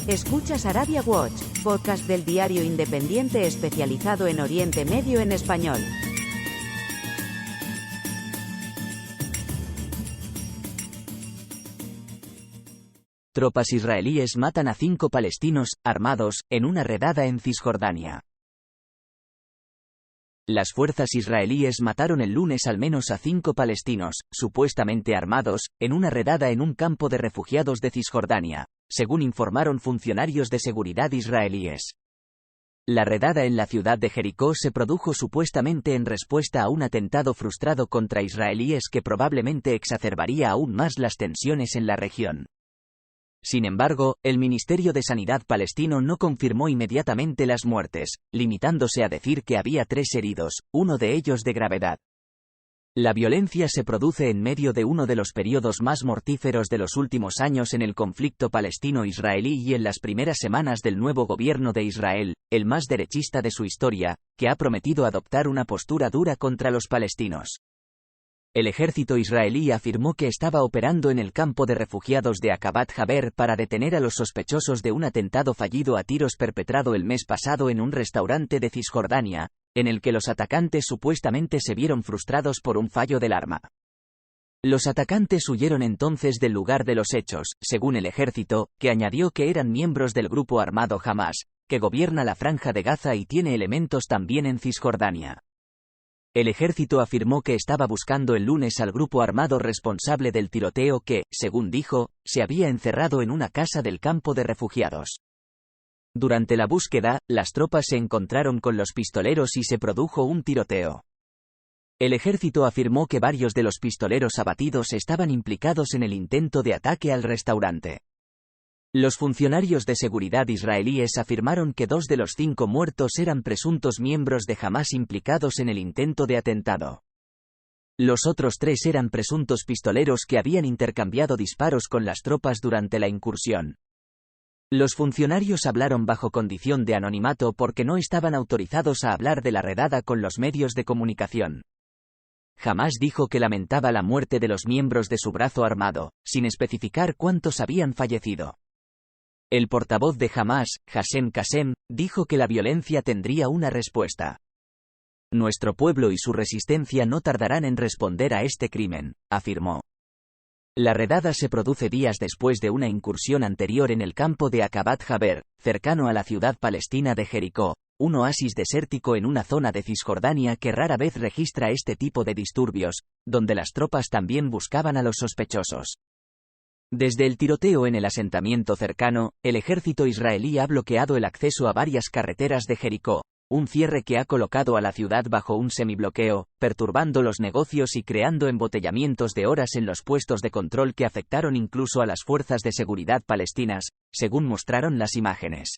Escuchas Arabia Watch, podcast del diario independiente especializado en Oriente Medio en español. Tropas israelíes matan a 5 palestinos, armados, en una redada en Cisjordania. Las fuerzas israelíes mataron el lunes al menos a 5 palestinos, supuestamente armados, en una redada en un campo de refugiados de Cisjordania, según informaron funcionarios de seguridad israelíes. La redada en la ciudad de Jericó se produjo supuestamente en respuesta a un atentado frustrado contra israelíes que probablemente exacerbaría aún más las tensiones en la región. Sin embargo, el Ministerio de Sanidad palestino no confirmó inmediatamente las muertes, limitándose a decir que había 3 heridos, uno de ellos de gravedad. La violencia se produce en medio de uno de los periodos más mortíferos de los últimos años en el conflicto palestino-israelí y en las primeras semanas del nuevo gobierno de Israel, el más derechista de su historia, que ha prometido adoptar una postura dura contra los palestinos. El ejército israelí afirmó que estaba operando en el campo de refugiados de Aqabat Jaber para detener a los sospechosos de un atentado fallido a tiros perpetrado el mes pasado en un restaurante de Cisjordania, en el que los atacantes supuestamente se vieron frustrados por un fallo del arma. Los atacantes huyeron entonces del lugar de los hechos, según el ejército, que añadió que eran miembros del grupo armado Hamás, que gobierna la Franja de Gaza y tiene elementos también en Cisjordania. El ejército afirmó que estaba buscando el lunes al grupo armado responsable del tiroteo que, según dijo, se había encerrado en una casa del campo de refugiados. Durante la búsqueda, las tropas se encontraron con los pistoleros y se produjo un tiroteo. El ejército afirmó que varios de los pistoleros abatidos estaban implicados en el intento de ataque al restaurante. Los funcionarios de seguridad israelíes afirmaron que 2 de los 5 muertos eran presuntos miembros de Hamás implicados en el intento de atentado. Los otros 3 eran presuntos pistoleros que habían intercambiado disparos con las tropas durante la incursión. Los funcionarios hablaron bajo condición de anonimato porque no estaban autorizados a hablar de la redada con los medios de comunicación. Hamás dijo que lamentaba la muerte de los miembros de su brazo armado, sin especificar cuántos habían fallecido. El portavoz de Hamás, Hassem Qassem, dijo que la violencia tendría una respuesta. Nuestro pueblo y su resistencia no tardarán en responder a este crimen, afirmó. La redada se produce días después de una incursión anterior en el campo de Aqabat Jaber, cercano a la ciudad palestina de Jericó, un oasis desértico en una zona de Cisjordania que rara vez registra este tipo de disturbios, donde las tropas también buscaban a los sospechosos. Desde el tiroteo en el asentamiento cercano, el ejército israelí ha bloqueado el acceso a varias carreteras de Jericó, un cierre que ha colocado a la ciudad bajo un semibloqueo, perturbando los negocios y creando embotellamientos de horas en los puestos de control que afectaron incluso a las fuerzas de seguridad palestinas, según mostraron las imágenes.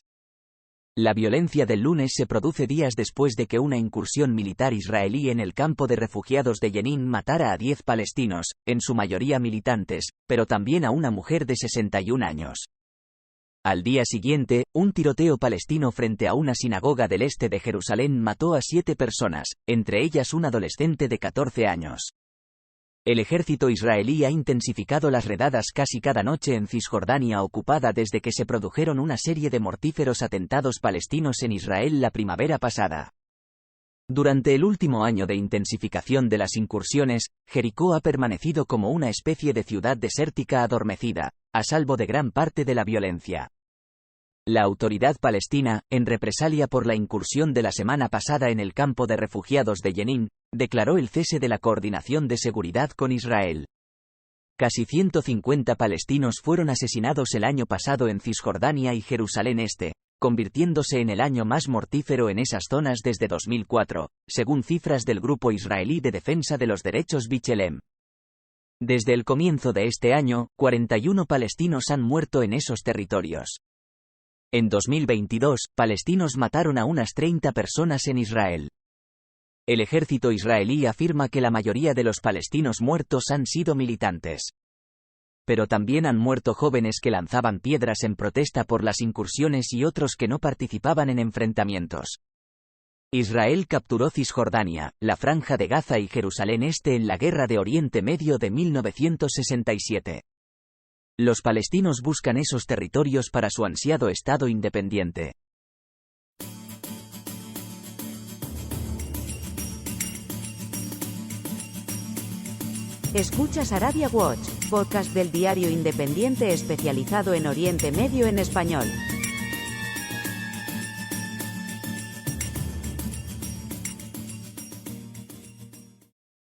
La violencia del lunes se produce días después de que una incursión militar israelí en el campo de refugiados de Jenin matara a 10 palestinos, en su mayoría militantes, pero también a una mujer de 61 años. Al día siguiente, un tiroteo palestino frente a una sinagoga del este de Jerusalén mató a 7 personas, entre ellas un adolescente de 14 años. El ejército israelí ha intensificado las redadas casi cada noche en Cisjordania ocupada desde que se produjeron una serie de mortíferos atentados palestinos en Israel la primavera pasada. Durante el último año de intensificación de las incursiones, Jericó ha permanecido como una especie de ciudad desértica adormecida, a salvo de gran parte de la violencia. La autoridad palestina, en represalia por la incursión de la semana pasada en el campo de refugiados de Jenin, declaró el cese de la coordinación de seguridad con Israel. Casi 150 palestinos fueron asesinados el año pasado en Cisjordania y Jerusalén Este, convirtiéndose en el año más mortífero en esas zonas desde 2004, según cifras del Grupo Israelí de Defensa de los Derechos B'Tselem. Desde el comienzo de este año, 41 palestinos han muerto en esos territorios. En 2022, palestinos mataron a unas 30 personas en Israel. El ejército israelí afirma que la mayoría de los palestinos muertos han sido militantes. Pero también han muerto jóvenes que lanzaban piedras en protesta por las incursiones y otros que no participaban en enfrentamientos. Israel capturó Cisjordania, la Franja de Gaza y Jerusalén Este en la Guerra de Oriente Medio de 1967. Los palestinos buscan esos territorios para su ansiado Estado independiente. Escuchas Arabia Watch, podcast del diario independiente especializado en Oriente Medio en español.